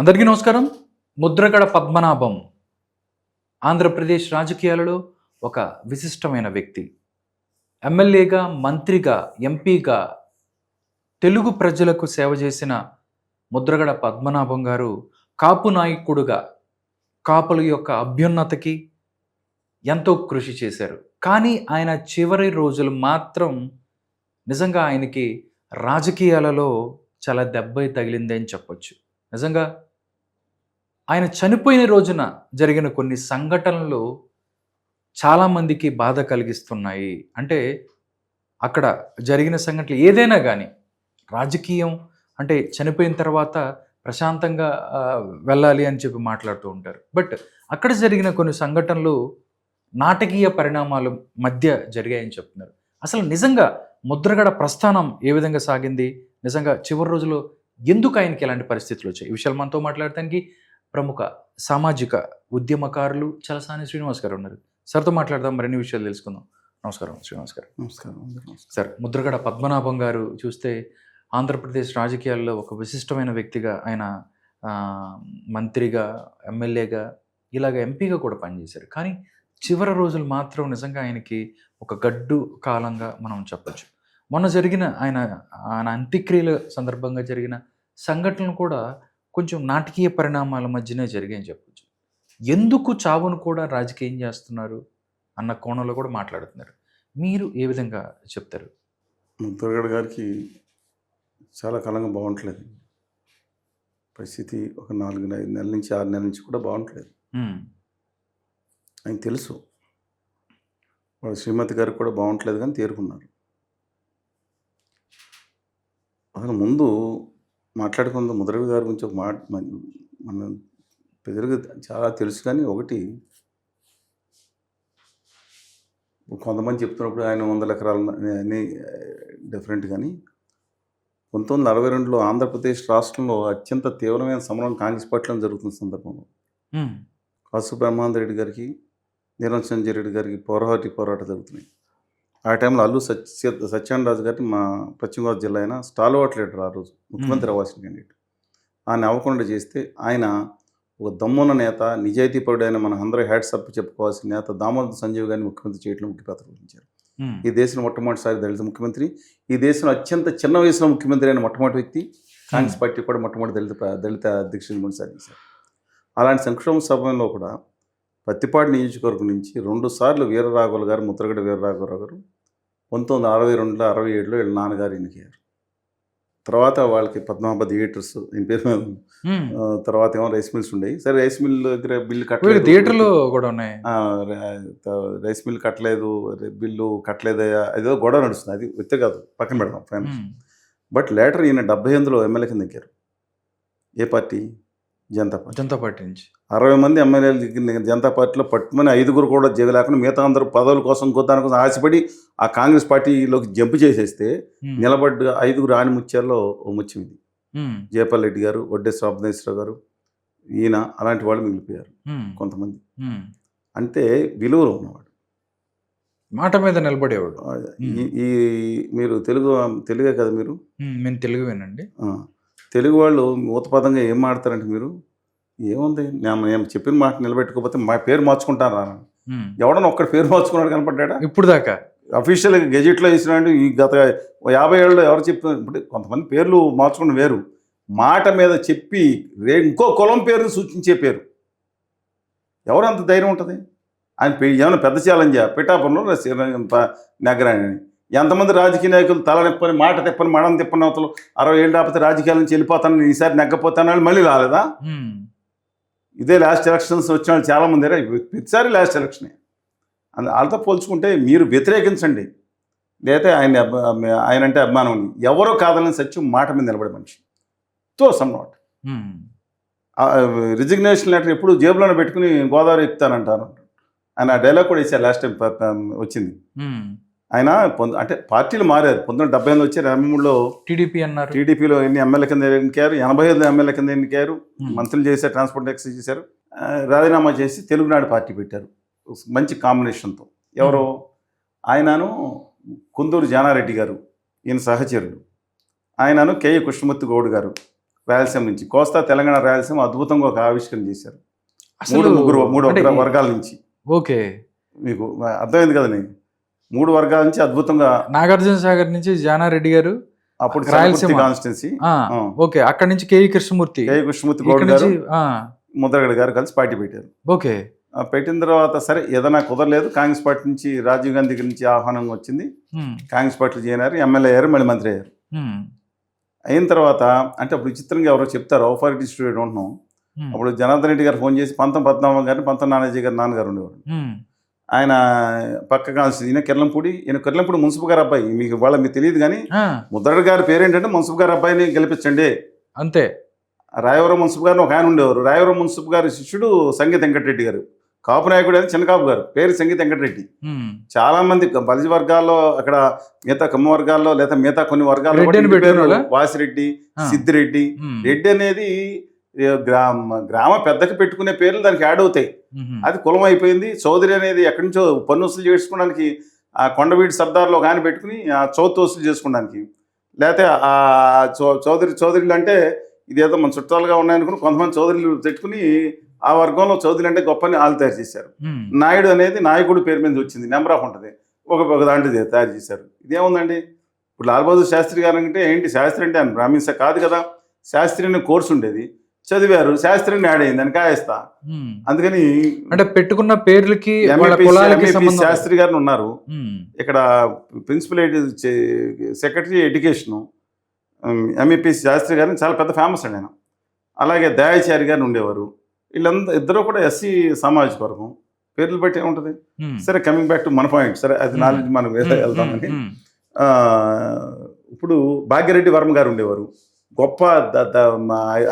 అందరికీ నమస్కారం. ముద్రగడ పద్మనాభం ఆంధ్రప్రదేశ్ రాజకీయాలలో ఒక విశిష్టమైన వ్యక్తి. ఎమ్మెల్యేగా, మంత్రిగా, ఎంపీగా తెలుగు ప్రజలకు సేవ చేసిన ముద్రగడ పద్మనాభం గారు కాపు నాయకుడుగా కాపుల యొక్క అభ్యున్నతికి ఎంతో కృషి చేశారు. కానీ ఆయన చివరి రోజులు మాత్రం నిజంగా ఆయనకి రాజకీయాలలో చాలా దెబ్బ తగిలింది అని చెప్పొచ్చు. నిజంగా ఆయన చనిపోయిన రోజున జరిగిన కొన్ని సంఘటనలు చాలామందికి బాధ కలిగిస్తున్నాయి. అంటే అక్కడ జరిగిన సంఘటనలు ఏదైనా గానీ, రాజకీయం అంటే చనిపోయిన తర్వాత ప్రశాంతంగా వెళ్ళాలి అని చెప్పి మాట్లాడుతూ ఉంటారు. బట్ అక్కడ జరిగిన కొన్ని సంఘటనలు నాటకీయ పరిణామాలు మధ్య జరిగాయని చెప్తున్నారు. అసలు నిజంగా ముద్రగడ ప్రస్థానం ఏ విధంగా సాగింది? నిజంగా చివరి రోజుల్లో ఎందుకు ఆయనకి ఎలాంటి పరిస్థితులు వచ్చాయి? ఈ విషయాలు మనతో మాట్లాడటానికి ప్రముఖ సామాజిక ఉద్యమకారులు చలసాని శ్రీనివాస్ గారు ఉన్నారు. సార్తో మాట్లాడదాం, మరిన్ని విషయాలు తెలుసుకుందాం. నమస్కారం శ్రీనివాస్ గారు. నమస్కారం. సార్, ముద్రగడ పద్మనాభం గారు చూస్తే ఆంధ్రప్రదేశ్ రాజకీయాల్లో ఒక విశిష్టమైన వ్యక్తిగా ఆయన మంత్రిగా, ఎమ్మెల్యేగా, ఇలాగ ఎంపీగా కూడా పనిచేశారు. కానీ చివరి రోజులు మాత్రం నిజంగా ఆయనకి ఒక గడ్డు కాలంగా మనం చెప్పచ్చు. మొన్న జరిగిన ఆయన ఆయన అంత్యక్రియల సందర్భంగా జరిగిన సంఘటనలు కూడా కొంచెం నాటకీయ పరిణామాల మధ్యనే జరిగాయని చెప్పొచ్చు. ఎందుకు చావును కూడా రాజకీయం చేస్తున్నారు అన్న కోణంలో కూడా మాట్లాడుతున్నారు. మీరు ఏ విధంగా చెప్తారు? ముద్రగడ గారికి చాలా కాలంగా బాగుంటలేదు పరిస్థితి. ఒక 4-5 నెలల నుంచి 6 నెలల నుంచి కూడా బాగుంటలేదు. ఆయన తెలుసు, వాళ్ళ శ్రీమతి గారికి కూడా బాగుంటలేదు, కానీ తేరుకున్నారు. అసలు ముందు మాట్లాడుకుందాం ముద్రగడ గారి గురించి ఒక మాట. మన ప్రజలకు చాలా తెలుసు, కానీ ఒకటి కొంతమంది చెప్తున్నప్పుడు ఆయన 100 ఎకరాలు అన్నీ డిఫరెంట్. కానీ 1942లో ఆంధ్రప్రదేశ్ రాష్ట్రంలో అత్యంత తీవ్రమైన సమరం కాంగ్రెస్ పార్టీలో జరుగుతున్న సందర్భంలో కాసు బ్రహ్మానంద రెడ్డి గారికి, నీలం సంజయ్ రెడ్డి గారికి పోరాటం జరుగుతున్నాయి. ఆ టైంలో అల్లు సత్యనారాయణ గారిని మా పశ్చిమ గోదావరి జిల్లా అయినా స్టాల్వర్ట్ లీడర్, ఆ రోజు ముఖ్యమంత్రి అవ్వాల్సిన క్యాండిడేట్, ఆయన అవ్వకుండా చేస్తే ఆయన ఒక దమ్మున్న నేత, నిజాయితీపరుడైన మన అందరూ హ్యాట్సప్ చెప్పుకోవాల్సిన నేత దామోదర్ సంజీవ్ గారిని ముఖ్యమంత్రి చేయడం ముఖ్య పాత్ర వహించారు. ఈ దేశంలో మొట్టమొదటిసారి దళిత ముఖ్యమంత్రి, ఈ దేశంలో అత్యంత చిన్న వయసులో ముఖ్యమంత్రి అయిన మొట్టమొదటి వ్యక్తి, కాంగ్రెస్ పార్టీ కూడా మొట్టమొదటి దళిత అధ్యక్షుడిని కొనసాగించారు. అలాంటి సంక్షేమ సమయంలో కూడా పత్తిపాడు నియోజకవర్గం నుంచి 2 సార్లు వీరరాఘవులు గారు, ముద్రగడ వీరరాఘవరావు గారు 1962లో 67లో వీళ్ళ నాన్నగారు ఎన్నికయ్యారు. తర్వాత వాళ్ళకి పద్మనాభ థియేటర్స్ ఆయన పేరు, తర్వాత ఏమో రైస్ మిల్స్ ఉండేవి. సరే, రైస్ మిల్ దగ్గర బిల్లు కట్టలేదు, థియేటర్లు కూడా ఉన్నాయి. రైస్ మిల్ కట్టలేదు, బిల్లు కట్టలేదు, అదేదో గొడవ నడుస్తుంది. అది వ్యక్తి కాదు, పక్కన పెడదాం ఫైనల్. బట్ లేటర్ ఈయన 78లో ఎమ్మెల్యే కింద ఎక్కారు. ఏ పార్టీ? జనతా పార్టీ నుంచి 60 మంది ఎమ్మెల్యేలు జనతా పార్టీలో పట్టుమని 5గురు కూడా లేకుండా మిగతా అందరూ పదవుల కోసం దాని కోసం ఆశపడి ఆ కాంగ్రెస్ పార్టీలోకి జంప్ చేసేస్తే నిలబడ్డ 5గురు ఆణిముత్యాల్లో ఓ ముత్యం ఇది. జయపాల్ రెడ్డి గారు, వడ్డే శోభనేశ్వరరావు గారు, ఈయన, అలాంటి వాళ్ళు మిగిలిపోయారు కొంతమంది. అంటే విలువలు ఉన్నవాడు, మాట మీద నిలబడేవాడు. ఈ మీరు తెలుగే కదా మీరు? నేను తెలుగువేనండి. తెలుగు వాళ్ళు మూతపదంగా ఏం మాడతారంటే, మీరు ఏముంది, నేను చెప్పిన మాట నిలబెట్టుకోకపోతే మా పేరు మార్చుకుంటారా? ఎవడన్నా ఒక్కడి పేరు మార్చుకున్నాడు కనపడ్డా ఇప్పుడు దాకా? అఫీషియల్గా గెజెట్లో వేసినాడు. ఈ గత 50 ఏళ్ళలో ఎవరు చెప్పిన? ఇప్పుడు కొంతమంది పేర్లు మార్చుకుని వేరు, మాట మీద చెప్పి ఇంకో కులం పేరుని సూచించే పేరు ఎవరు అంత ధైర్యం ఉంటుంది? ఆయన ఏమైనా పెద్ద ఛాలెంజా? పిఠాపురంలో నగరాన్ని ఎంతమంది రాజకీయ నాయకులు తల తిప్పని, మాట తిప్పని, మడం తిప్పని అవతలు 60 ఏళ్ళు ఆపితే రాజకీయాల నుంచి వెళ్ళిపోతాను, ఈసారి నెగ్గపోతాను మళ్ళీ రాలేదా? ఇదే లాస్ట్ ఎలక్షన్స్ వచ్చిన వాళ్ళు చాలామంది, ప్రతిసారి లాస్ట్ ఎలక్షనే. వాళ్ళతో పోల్చుకుంటే మీరు వ్యతిరేకించండి, లేదా ఆయన అంటే అభిమానం ఉంది. ఎవరో కాదని సత్యం మాట మీద నిలబడే మనిషి. సమ్ నాట్ రిజిగ్నేషన్ లెటర్ ఎప్పుడు జేబులోనే పెట్టుకుని గోదావరి ఎక్కుతానంటారు. ఆయన ఆ డైలాగ్ కూడా వేసారు లాస్ట్ టైం వచ్చింది. ఆయన అంటే పార్టీలు మారారు. 1978 వచ్చారు, 83లో టీడీపీ అన్నారు. టీడీపీలో ఎన్ని ఎమ్మెల్యే కింద ఎన్నికారు? 85 ఎమ్మెల్యే కింద ఎన్నికారు, మంత్రులు చేశారు, ట్రాన్స్పోర్ట్ ఎక్సైజ్ చేశారు, రాజీనామా చేసి తెలుగునాడు పార్టీ పెట్టారు మంచి కాంబినేషన్తో. ఎవరో ఆయనను కుందూరు జానారెడ్డి గారు, ఈయన సహచరుడు. ఆయనను కేఏ కృష్ణమూర్తి గౌడ్ గారు, రాయలసీమ నుంచి కోస్తా తెలంగాణ రాయలసీమ అద్భుతంగా ఒక ఆవిష్కరణ చేశారు. అసలు మూడు అంటే వర్గాల నుంచి. ఓకే. మీకు అర్థమైంది కదండి. 3 వర్గాల నుంచి అద్భుతంగా. నాగార్జున సాగర్ నుంచి జానారెడ్డి గారు, అప్పుడు రాయలసీమ కాన్స్టిట్యున్సీ. ఓకే, అక్కడ నుంచి కేఈ కృష్ణమూర్తి గౌడ్ గారు, నుంచి ముద్రగడ గారు కలిసి పార్టీ పెట్టారు. ఓకే. పెట్టిన తర్వాత సరే ఏదైనా కుదరలేదు, కాంగ్రెస్ పార్టీ నుంచి రాజీవ్ గాంధీ దగ్గర నుంచి ఆహ్వానం వచ్చింది. కాంగ్రెస్ పార్టీలో చేరారు, ఎమ్మెల్యే అయ్యారు, మళ్ళీ మంత్రి అయ్యారు. అయిన తర్వాత అంటే అప్పుడు విచిత్రంగా ఎవరో చెప్తారు, ఆఫర్ డిస్ట్రిబ్యూట్ ఉంటున్నాం. అప్పుడు జనార్దన్ రెడ్డి గారు ఫోన్ చేసి పంతం పద్మనాభం గారిని, పంతం నానాజీ గారు నాన్నగారు ఉండేవారు. ఆయన పక్క కాల్సి ఈయన కిర్లంపూడి మున్సిపల్ గారు అబ్బాయి. మీకు మీకు తెలియదు కానీ ముద్రగడ గారి పేరేంటంటే మున్సిపల్ గారి అబ్బాయిని గెలిపించండి అంతే. రాయవరం మున్సిపల్ గారిని ఒక ఆయన ఉండేవారు. రాయవరం మున్సిపల్ గారి శిష్యుడు సంగీత వెంకటరెడ్డి గారు, కాపు నాయకుడు అని చిన్నకాపు గారు, పేరు సంగీత వెంకటరెడ్డి. చాలా మంది బలిజ వర్గాల్లో, అక్కడ మిగతా కమ్మ వర్గాల్లో, లేదా మిగతా కొన్ని వర్గాల్లో వాసిరెడ్డి, సిద్ధిరెడ్డి. రెడ్డి అనేది గ్రామ పెద్దకి పెట్టుకునే పేర్లు దానికి యాడ్ అవుతాయి. అది కులం అయిపోయింది. చౌదరి అనేది ఎక్కడి నుంచో పన్ను వసూలు చేసుకోవడానికి, ఆ కొండవీడి సర్దార్లో ఒక ఆయన పెట్టుకుని ఆ చౌత్ వసూలు చేసుకోవడానికి, లేకపోతే ఆ చౌదరిలు అంటే ఇదేదో మన చుట్టాలుగా ఉన్నాయనుకుని కొంతమంది చౌదరులు పెట్టుకుని ఆ వర్గంలో చౌదరి అంటే గొప్పని వాళ్ళు తయారు చేశారు. నాయుడు అనేది నాయకుడు పేరు మీద వచ్చింది, నెంబర్ ఆఫ్ ఉంటుంది, ఒక దాంట్లో తయారు చేశారు. ఇదేముందండి, ఇప్పుడు లాల్ బహదూర్ శాస్త్రి గారు అంటే ఏంటి, శాస్త్రి అంటే ఆయన బ్రాహ్మిన్స్ కాదు కదా. శాస్త్రి అనే కోర్సు ఉండేది, చదివారు, శాస్త్రిని యాడ్ అయింది అని కాయేస్తా. అందుకని అంటే పెట్టుకున్న పేర్లకి శాస్త్రి గారిని ఉన్నారు ఇక్కడ, ప్రిన్సిపల్ సెక్రటరీ ఎడ్యుకేషన్ ఎంఈపీసీ శాస్త్రి గారిని చాలా పెద్ద ఫేమస్ అండి ఆయన. అలాగే దయాచారి గారిని ఉండేవారు. వీళ్ళందరూ ఇద్దరు కూడా ఎస్సీ సామాజిక వర్గం. పేర్లు బట్టి ఏముంటుంది. సరే, కమింగ్ బ్యాక్ టు మన పాయింట్. సరే, అది నాలెడ్జ్ మనం వెళ్దామని. ఇప్పుడు భాగ్యరెడ్డి వర్మ గారు ఉండేవారు, గొప్ప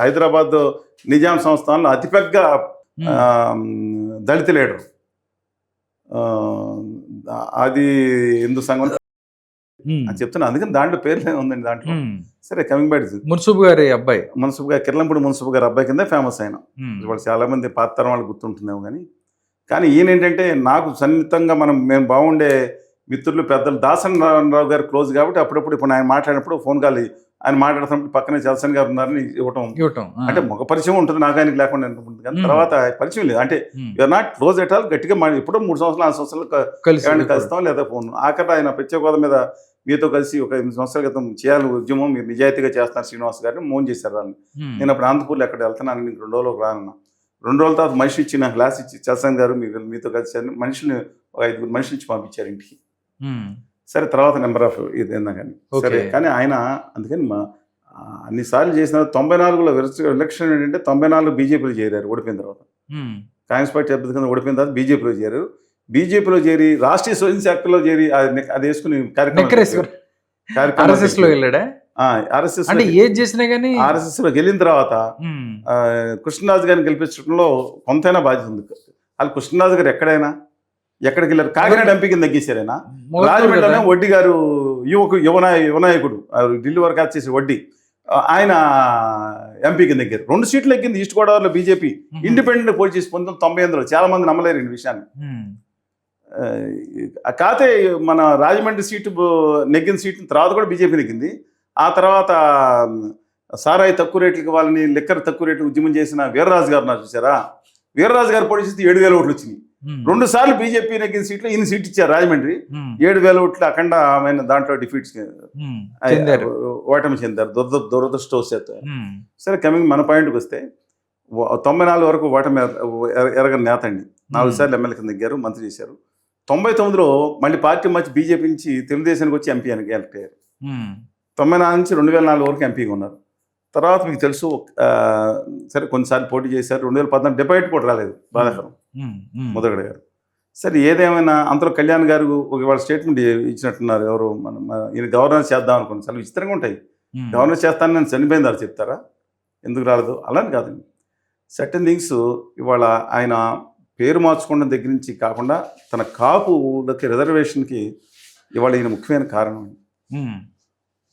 హైదరాబాద్ నిజాం సంస్థానంలో అతిపెద్ద దళిత లీడర్. అది హిందూ సంఘం అని చెప్తున్నా, అందుకని దాంట్లో పేర్లు ఉందండి దాంట్లో. సరే, కమింగ్ బ్యాక్ మున్సిబ్ గారి అబ్బాయి, మున్సిబ్ గారు కిర్లంపూడి మున్సిబ్ గారి అబ్బాయి కింద ఫేమస్ అయిన. వాళ్ళు చాలా మంది పాత తరం వాళ్ళు గుర్తుంటుందేమో కానీ ఈయన ఏంటంటే నాకు సన్నిహితంగా మేము బాగుండే మిత్రులు, పెద్దలు. దాసన్ రావు గారు క్లోజ్ కాబట్టి అప్పుడప్పుడు ఇప్పుడు ఆయన మాట్లాడినప్పుడు ఫోన్ కాల్ ఆయన మాట్లాడుతున్నప్పుడు పక్కనే చలసన్ గారు ఉన్నారని ఇవ్వటం. అంటే ముఖ పరిచయం ఉంటుంది, నాకు ఆయనకి లేకుండా ఉంటుంది. కానీ తర్వాత పరిచయం లేదు, అంటే you're not close at all. గట్టిగా ఎప్పుడో 3 సంవత్సరాలు 4 సంవత్సరాలు కలుస్తాం, లేదా ఫోన్. ఆఖరి ఆయన ప్రత్యేక హోదా మీద మీతో కలిసి ఒక 8 సంవత్సరాల క్రితం చేయాలి ఉద్యమం, మీరు నిజాయితీగా చేస్తున్నారు శ్రీనివాస్ గారిని మోన్ చేశారు వాళ్ళని. నేను అప్పుడు అనంతపూర్లో ఎక్కడ వెళ్తున్నాను, నీకు 2 రోజులకు రానున్నా. 2 రోజుల తర్వాత మనిషి ఇచ్చి నాకు క్లాస్ ఇచ్చి, చలసన్ గారు మీతో కలిసి మనుషుల్ని ఒక 5 మనుషులు ఇచ్చి పంపించారు ఇంటికి. సరే, తర్వాత నెంబర్ ఆఫ్ ఇది ఏందా కానీ సరే. కానీ ఆయన అందుకని అన్నిసార్లు చేసిన 94లో ఎలక్షన్ ఏంటంటే 94 బీజేపీలో చేరారు ఓడిపోయిన తర్వాత. కాంగ్రెస్ పార్టీ అభ్యర్థి ఓడిపోయిన తర్వాత బీజేపీలో చేరారు. బీజేపీలో చేరి రాష్ట్రీయ స్వయం శాఖలో చేరి అది వేసుకుని ఆర్ఎస్ఎస్లో వెళ్ళిన తర్వాత కృష్ణరాజు గారిని గెలిపించడంలో కొంతైనా బాధ్యత ఉంది. వాళ్ళు కృష్ణరాజు గారు ఎక్కడికి వెళ్ళారు, కాకినాడ ఎంపీ కింద తగ్గించారు ఆయన. రాజమండ్రిలోనే వడ్డీ గారు యువనాయకుడు ఢిల్లీ వరకు వచ్చేసి వడ్డీ, ఆయన ఎంపీ కింద దగ్గర 2 సీట్లు ఎక్కింది ఈస్ట్ గోదావరిలో బీజేపీ. ఇండిపెండెంట్ పోటీ చేసి 1998లో. చాలా మంది నమ్మలేరు ఈ విషయాన్ని. కాకపోతే మన రాజమండ్రి సీటు నెగ్గిన సీటు తర్వాత కూడా బీజేపీ నెగ్గింది. ఆ తర్వాత సారాయి తక్కువ రేట్లకి వాళ్ళని లిక్కర్ తక్కువ రేట్లు ఉద్యమం చేసిన వీర్రాజు గారు నాకు చూసారా, వీర్రాజు గారు పోటీ చేస్తే 7,000 ఓట్లు వచ్చినాయి. 2 సార్లు బీజేపీ నెగ్గిన సీట్లు ఈయన సీట్ ఇచ్చారు రాజమండ్రి. 7,000 ఓట్లు అఖండమైన దాంట్లో డిఫీట్స్ ఓటమి చెందారు దురదృష్టవశాత్తు. సరే, కమింగ్ మన పాయింట్కి వస్తే 94 వరకు ఓటమి ఎరగని నేత అండి. 4 సార్లు ఎమ్మెల్యే కింద నెగ్గారు, మంత్రి చేశారు. 99లో మళ్ళీ పార్టీ మార్చి బీజేపీ నుంచి తెలుగుదేశానికి వచ్చి ఎంపీ అని ఎలక్ట్ అయ్యారు. 94 నుంచి 2004 వరకు ఎంపీగా ఉన్నారు. తర్వాత మీకు తెలుసు, సరే కొన్నిసార్లు పోటీ చేశారు. 2014 డిబేట్ కూడా రాలేదు, బాధాకరం, ముద్రగడ గారు. సరే, ఏదేమైనా అంతలో కళ్యాణ్ గారు వాళ్ళ స్టేట్మెంట్ ఇచ్చినట్టున్నారు. ఎవరు ఈయన గవర్నర్ చేద్దాం అనుకుని. చాలా విచిత్రంగా ఉంటాయి. గవర్నర్ చేస్తాను నేను చనిపోయింది వాళ్ళు చెప్తారా, ఎందుకు రాలేదు, అలాని కాదండి. సర్టన్ థింగ్స్ ఇవాళ ఆయన పేరు మార్చుకోవడం దగ్గర నుంచి కాకుండా తన కాపులకి రిజర్వేషన్కి ఇవాళ ఈయన ముఖ్యమైన కారణం.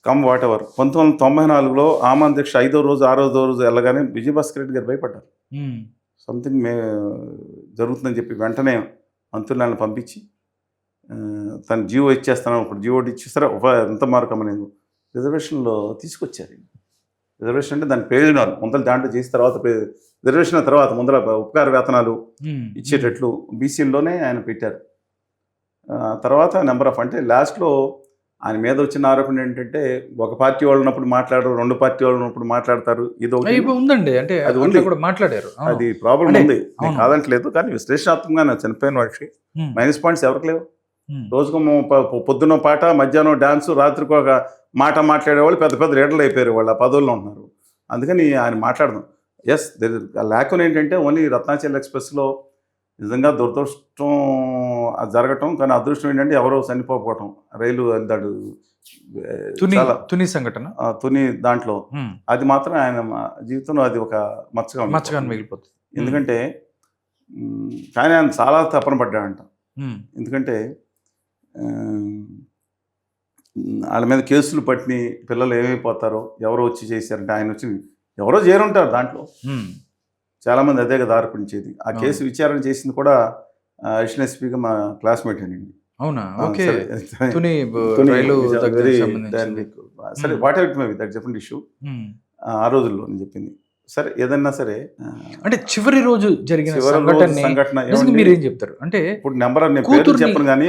కమ్ వాట్ ఎవర్ 1994లో ఆమాధ్యక్ష 5వ రోజు 6వ రోజు వెళ్ళగానే విజయభాస్కర్ రెడ్డి గారు భయపడ్డారు. సంథింగ్ జరుగుతుందని చెప్పి వెంటనే మంత్రులను పంపించి తను జీవో ఇచ్చేస్తాను, ఇప్పుడు జీవో ఇచ్చేస్తారా ఎంత మార్కం అనేది రిజర్వేషన్లో తీసుకొచ్చారు. రిజర్వేషన్ అంటే దాని ప్రయోజనాలు ముందర దాంట్లో చేసిన తర్వాత రిజర్వేషన్ తర్వాత ముందర ఉపకార వేతనాలు ఇచ్చేటట్లు బీసీల్లోనే ఆయన పెట్టారు. తర్వాత నెంబర్ ఆఫ్ అంటే లాస్ట్లో ఆయన మీద వచ్చిన ఆరోపణ ఏంటంటే ఒక పార్టీ వాళ్ళు ఉన్నప్పుడు మాట్లాడరు, 2 పార్టీ వాళ్ళు ఉన్నప్పుడు మాట్లాడతారు. ఇది ఉందండి, అంటే అది ఉంది, కూడా మాట్లాడారు. అది ప్రాబ్లం ఉంది, నేను కాదంటలేదు. కానీ విశ్లేషణాత్మకంగా చనిపోయిన వాటికి మైనస్ పాయింట్స్ ఎవరికి లేవు. రోజుకు పొద్దున్న పాట, మధ్యాహ్నం డాన్సు, రాత్రికి ఒక మాట మాట్లాడేవాళ్ళు పెద్ద పెద్ద లీడర్లు అయిపోయారు, వాళ్ళు ఆ పదవుల్లో ఉంటున్నారు. అందుకని ఆయన మాట్లాడదాం. ఎస్, లేఖను ఏంటంటే ఓన్లీ రత్నాచల్ ఎక్స్ప్రెస్లో నిజంగా దురదృష్టం జరగటం, కానీ అదృష్టం ఏంటంటే ఎవరో చనిపోకపోవటం. రైలు వెళ్తాడు తుని సంఘటన, తుని దాంట్లో అది మాత్రం ఆయన జీవితంలో అది ఒక మచ్చగా మిగిలిపోతుంది. ఎందుకంటే కానీ ఆయన చాలా తపన పడ్డాడంట. ఎందుకంటే వాళ్ళ మీద కేసులు పట్టిన పిల్లలు ఏమైపోతారో, ఎవరో వచ్చి చేశారంటే ఆయన వచ్చి ఎవరో చేరుంటారు దాంట్లో. చాలామంది అదే కదా ఆరోపించేది. ఆ కేసు విచారణ చేసింది కూడా అడిషనల్ ఎస్పీగా మా క్లాస్మేట్ అండి. అవునా? సరే, what ever may be, that different issue. ఆ రోజుల్లో నేను చెప్పింది. సరే, ఏదన్నా సరే, అంటే చివరి రోజు జరిగిన సంఘటన మీరు ఏం చెప్తారు? అంటే ఇప్పుడు నెంబర్ నేను పేర్లు చెప్పను, కానీ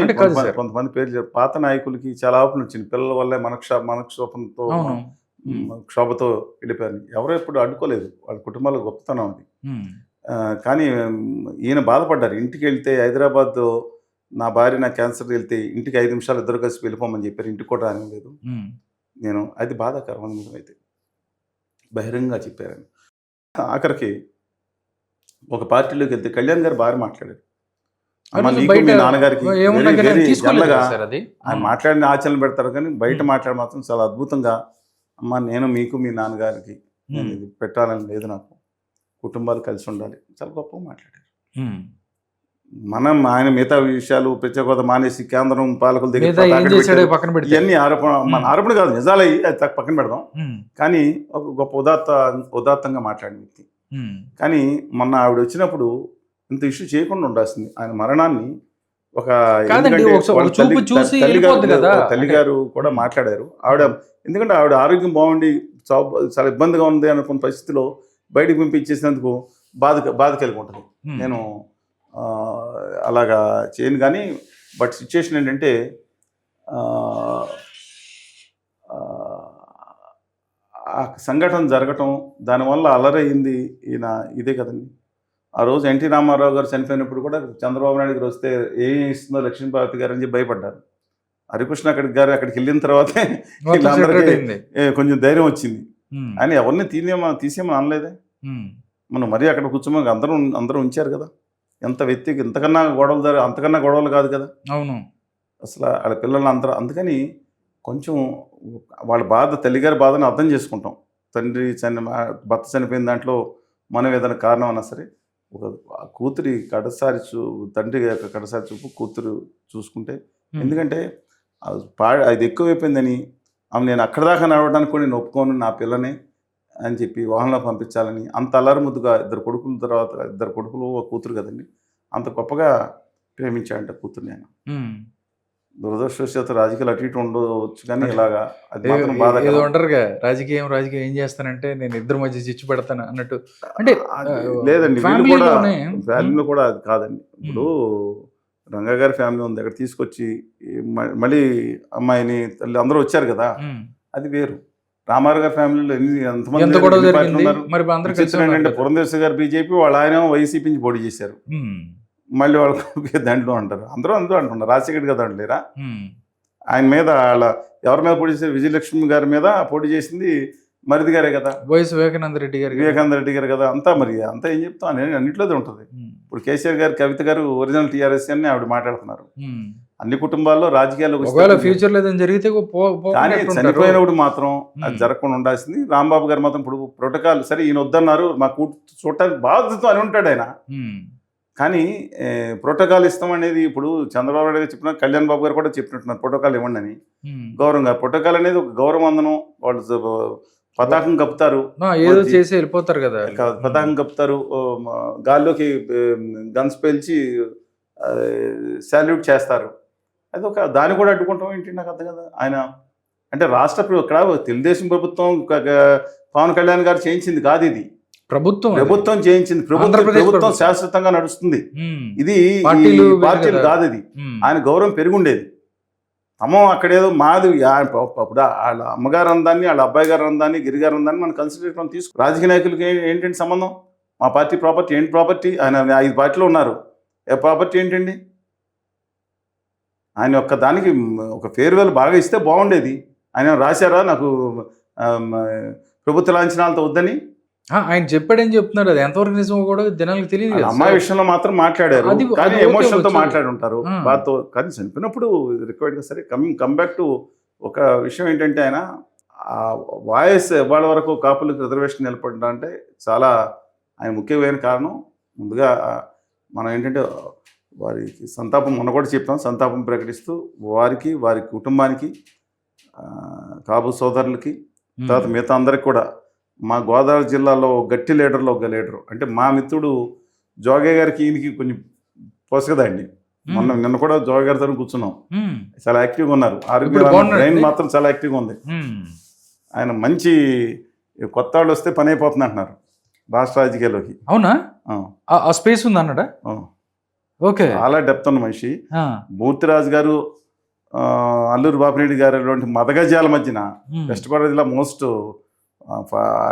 కొంతమంది పేర్లు పాత నాయకులకి చాలా ఆపణ వచ్చింది. పిల్లల వల్లే మనక్షోభంతో క్షోభతో వెళ్ళిపోయారు. ఎవరో ఎప్పుడు అడ్డుకోలేదు, వాళ్ళ కుటుంబాల గొప్పతనం అది. కానీ ఈయన బాధపడ్డారు. ఇంటికి వెళ్తే హైదరాబాద్ నా భార్య నా క్యాన్సర్ వెళ్తే ఇంటికి 5 నిమిషాలు ఇద్దరు కలిసి వెళ్ళిపోమని చెప్పారు. ఇంటికి కూడా రానివ్వలేదు. నేను అది బాధాకరం అయితే బహిరంగంగా చెప్పారని. ఆఖరికి ఒక పార్టీలోకి వెళ్తే కళ్యాణ్ గారు బాగా మాట్లాడారు. మీ నాన్నగారికి ఆయన మాట్లాడిన ఆచరణ పెడతారు, కానీ బయట మాట్లాడి మాత్రం చాలా అద్భుతంగా, అమ్మ నేను మీకు మీ నాన్నగారికి నేను ఇది పెట్టాలని లేదు, నాకు కుటుంబాలు కలిసి ఉండాలి, చాలా గొప్పగా మాట్లాడారు. మనం ఆయన మిగతా విషయాలు ప్రత్యేక హోదా మానేసి కేంద్రం పాలకుల దగ్గర ఇవన్నీ ఆరోపణ కాదు, నిజాలయ్యి అది పక్కన పెడదాం. కానీ ఒక గొప్ప ఉదాత్తంగా మాట్లాడిన వ్యక్తి. కానీ మొన్న ఆవిడ వచ్చినప్పుడు ఇంత ఇష్యూ చేయకుండా ఉండాల్సింది. ఆయన మరణాన్ని ఒక తల్లిగారు కూడా మాట్లాడారు ఆవిడ. ఎందుకంటే ఆవిడ ఆరోగ్యం బాగుండి చాలా ఇబ్బందిగా ఉంది అనుకున్న పరిస్థితిలో బయటకు పంపించేసినందుకు బాధ కలిగి ఉంటుంది. నేను అలాగా చేయను, కానీ బట్ సిచ్యుయేషన్ ఏంటంటే ఆ సంఘటన జరగటం, దానివల్ల అల్లరయింది ఈయన ఇదే కదండి. ఆ రోజు ఎన్టీ రామారావు గారు చనిపోయినప్పుడు కూడా చంద్రబాబు నాయుడు గారు వస్తే ఏం ఇస్తుందో లక్ష్మీపార్వతి గారు అని చెప్పి భయపడ్డారు. హరికృష్ణ అక్కడికి వెళ్ళిన తర్వాతే వీళ్ళందరికీ కొంచెం ధైర్యం వచ్చింది. ఆయన ఎవరిని తీసేమని అనలేదే. మనం మరీ అక్కడ కూర్చోమని అందరూ ఉంచారు కదా. ఎంత వ్యక్తికి అంతకన్నా గొడవలు కాదు కదా. అవును, అసలు వాళ్ళ పిల్లలు అందుకని కొంచెం వాళ్ళ తల్లిగారి బాధను అర్థం చేసుకుంటాం. భర్త చనిపోయిన దాంట్లో మనం ఏదైనా కారణం అన్నా సరే, ఒక కూతురి తండ్రి యొక్క కడసారి చూపు కూతురు చూసుకుంటే, ఎందుకంటే అది ఎక్కువైపోయిందని నేను అక్కడ దాకా నడవడానికి కూడా నేను ఒప్పుకోను నా పిల్లని అని చెప్పి వాహనంలో పంపించాలని అంత అల్లరి ముద్దుగా ఇద్దరు కొడుకులు ఒక కూతురు కదండి, అంత గొప్పగా ప్రేమించాడంట కూతురు. నేను దురదృష్టవశాత్తు రాజకీయాలు అటు ఇటు ఉండవచ్చు, కానీ ఇలాగా అది మాత్రం బాధ. ఏదో అంటారుగా, రాజకీయం ఏం చేస్తానంటే నేను ఇద్దరి మధ్య చిచ్చు పెడతాను అన్నట్టు. అంటే లేదండి, ఫ్యామిలీలో కూడా అది కాదండి. ఇప్పుడు రంగా గారి ఫ్యామిలీ ఉంది, అక్కడ తీసుకొచ్చి మళ్ళీ అమ్మాయిని తల్లి అందరూ వచ్చారు కదా, అది వేరు. రామారావు గారి ఫ్యామిలీలో ఎంతమంది ఉన్నారు. పురంధేశ్వరి గారు బీజేపీ, వాళ్ళ ఆయన వైసీపీ నుంచి పోటీ చేశారు. మళ్ళీ వాళ్ళకి దాంట్లో అంటారు, అందరూ అంటున్నారు. రాజశేఖర్ గారు అంటలేరా, ఆయన మీద ఎవరి మీద పోటీ చేశారు? విజయలక్ష్మి గారి మీద పోటీ చేసింది మరిది గారే కదా, వివేకానంద రెడ్డి గారు కదా. అంతా ఏం చెప్తాం అని అన్నింటిలోదే ఉంటుంది. ఇప్పుడు కేసీఆర్ గారు, కవిత గారు ఒరిజినల్ టీఆర్ఎస్ అని ఆవిడ మాట్లాడుతున్నారు. అన్ని కుటుంబాల్లో రాజకీయాల్లో ఫ్యూచర్ జరిగితే, కానీ చనిపోయినప్పుడు మాత్రం అది జరగకుండా ఉండాల్సింది. రాంబాబు గారు మాత్రం ఇప్పుడు ప్రోటోకాల్ సరే ఈయన వద్దన్నారు, మా చూడటానికి బాధ్యత అని ఉంటాడు ఆయన. కానీ ప్రోటోకాల్ ఇస్తాం అనేది ఇప్పుడు చంద్రబాబు నాయుడు గారు చెప్పిన, కళ్యాణ్ బాబు గారు కూడా చెప్పినట్టున్నారు ప్రోటోకాల్ ఇవ్వండి అని. గౌరవంగా ప్రోటోకాల్ అనేది ఒక గౌరవవందనం. వాళ్ళు పతాకం కప్పుతారు, ఏదో చేసి వెళ్ళిపోతారు కదా, పతాకం కప్పుతారు, గాల్లోకి గన్స్ పేల్చి సాల్యూట్ చేస్తారు. అది దాన్ని కూడా అడ్డుకుంటాం ఏంటి నాకు అర్థం కదా. ఆయన అంటే ఇక్కడ తెలుగుదేశం ప్రభుత్వం పవన్ కళ్యాణ్ గారు చేయించింది కాదు, ఇది ప్రభుత్వం చేయించింది. ప్రభుత్వం శాశ్వతంగా నడుస్తుంది. ఇది పార్టీలు కాదు. ఇది ఆయన గౌరవం పెరుగుండేది. అక్కడేదో మాది అప్పుడు వాళ్ళ అమ్మగారు అందాన్ని, వాళ్ళ అబ్బాయి గారు అందాన్ని, గిరిగారు అందాన్ని మనం కన్సిడరేషన్ తీసుకు. రాజకీయ నాయకులకి ఏంటంటే సంబంధం? మా పార్టీ ప్రాపర్టీ ఏంటి? ప్రాపర్టీ ఆయన 5 పార్టీలో ఉన్నారు. ఏ ప్రాపర్టీ ఏంటండి? ఆయన ఒక్క దానికి ఒక ఫేర్వెల్ బాగా ఇస్తే బాగుండేది. ఆయన రాశారా నాకు ప్రభుత్వ లాంఛనాలతో వద్దని? ఆయన చెప్పాడని చెప్తున్నారు. అది ఎంతవరకు నిజమో కూడా జనాలకు తెలియదు. అమ్మాయి విషయంలో మాత్రం మాట్లాడారు, కానీ ఎమోషన్తో మాట్లాడి ఉంటారు బాధతో. కానీ చనిపోయినప్పుడు రిక్వైర్డ్గా సరే కమ్ బ్యాక్ టు ఒక విషయం ఏంటంటే, ఆయన వాయిస్ ఇవాళ వరకు కాపులకు రిజర్వేషన్ నిలబడ్డా అంటే చాలా ఆయన ముఖ్యమైన కారణం. ముందుగా మనం ఏంటంటే వారికి సంతాపం, మొన్న కూడా చెప్పాం, సంతాపం ప్రకటిస్తూ వారికి, వారి కుటుంబానికి, కాపు సోదరులకి, తర్వాత మిగతా అందరికి కూడా, మా గోదావరి జిల్లాలో గట్టి లీడర్లో ఒక లీడరు అంటే మా మిత్రుడు జోగయ్య గారికి, ఈయనకి కొంచెం పోసకదండి. నిన్న కూడా జోగయ్య గారి తరఫున కూర్చున్నాం. చాలా యాక్టివ్గా ఉన్నారు. బ్రెయిన్ మాత్రం చాలా యాక్టివ్గా ఉంది. ఆయన మంచి కొత్త వాళ్ళు వస్తే పని అయిపోతుంది అంటున్నారు రాష్ట్ర రాజకీయాల్లోకి. అవునా? ఆ స్పేస్ ఉంది అన్నాడా? ఓకే, చాలా డెప్త్ ఉన్న మనిషి. మూర్తిరాజు గారు, అల్లూరు బాపిరెడ్డి గారు లాంటి మదగజాల మధ్యన వెస్ట్ గోదావరి జిల్లా మోస్ట్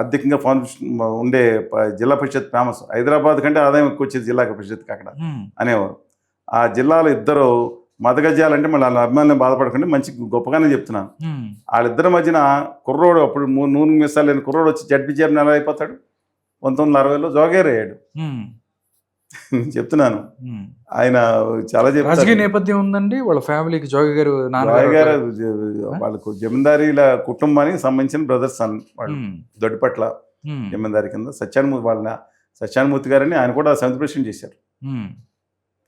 అధికంగా ఉండే జిల్లా పరిషత్ ఫేమస్. హైదరాబాద్ కంటే ఆదాయం ఎక్కువ వచ్చేది జిల్లా పరిషత్కి అక్కడ అనేవారు. ఆ జిల్లాలో ఇద్దరు మదగజాలంటే మళ్ళీ వాళ్ళ అభిమానులు బాధపడకుండా మంచి గొప్పగానే చెప్తున్నాను. వాళ్ళిద్దరి మధ్యన కుర్రోడు, అప్పుడు 100 మిస్సాలు లేని కుర్రోడు వచ్చి జడ్పీ నెల అయిపోతాడు. 1960లో జోగేర్ అయ్యాడు. చెప్తున్నాను. ఆయన చాలా రాజకీయ నేపథ్యం ఉందండి వాళ్ళ ఫ్యామిలీకి. జోగి గారు వాళ్ళకు జమీందారీల కుటుంబానికి సంబంధించిన బ్రదర్స్ సన్ వాళ్ళు. దొడ్డిపట్ల జమీందారి కింద సత్యానుమూర్తి గారని ఆయన కూడా 7th ప్రెసిడెంట్ చేశారు.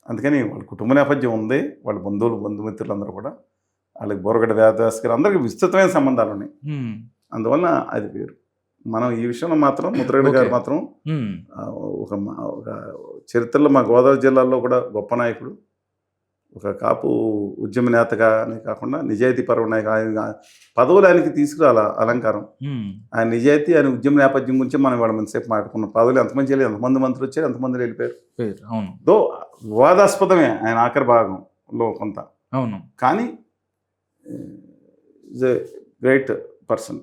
అందుకని వాళ్ళ కుటుంబ నేపథ్యం ఉంది. వాళ్ళ బంధుమిత్రులు అందరూ కూడా, వాళ్ళకి బోరగడ్డ వేదదాస్ గారు, అందరికీ విస్తృతమైన సంబంధాలు ఉన్నాయి. అందువల్ల అది వేరు. మనం ఈ విషయంలో మాత్రం ముద్రగడ్డ గారు మాత్రం ఒక చరిత్రలో మా గోదావరి జిల్లాలో కూడా గొప్ప నాయకుడు. ఒక కాపు ఉద్యమ నేతగానే కాకుండా నిజాయితీ పరమైన ఆయన పదవులు ఆయనకి తీసుకురాల అలంకారం. ఆయన నిజాయితీ, ఆయన ఉద్యమ నేపథ్యం గురించి మనం వాళ్ళ మందిసేపు మాట్లాడుకున్నాం. పదవులు ఎంతమంది చేయలేదు, ఎంతమంది మంత్రులు వచ్చారు, ఎంతమంది వెళ్ళిపోయారు. దో వివాదాస్పదమే ఆయన ఆఖరి భాగంలో కొంత. అవును, కానీ ఈజ్ ఎ గ్రేట్ పర్సన్.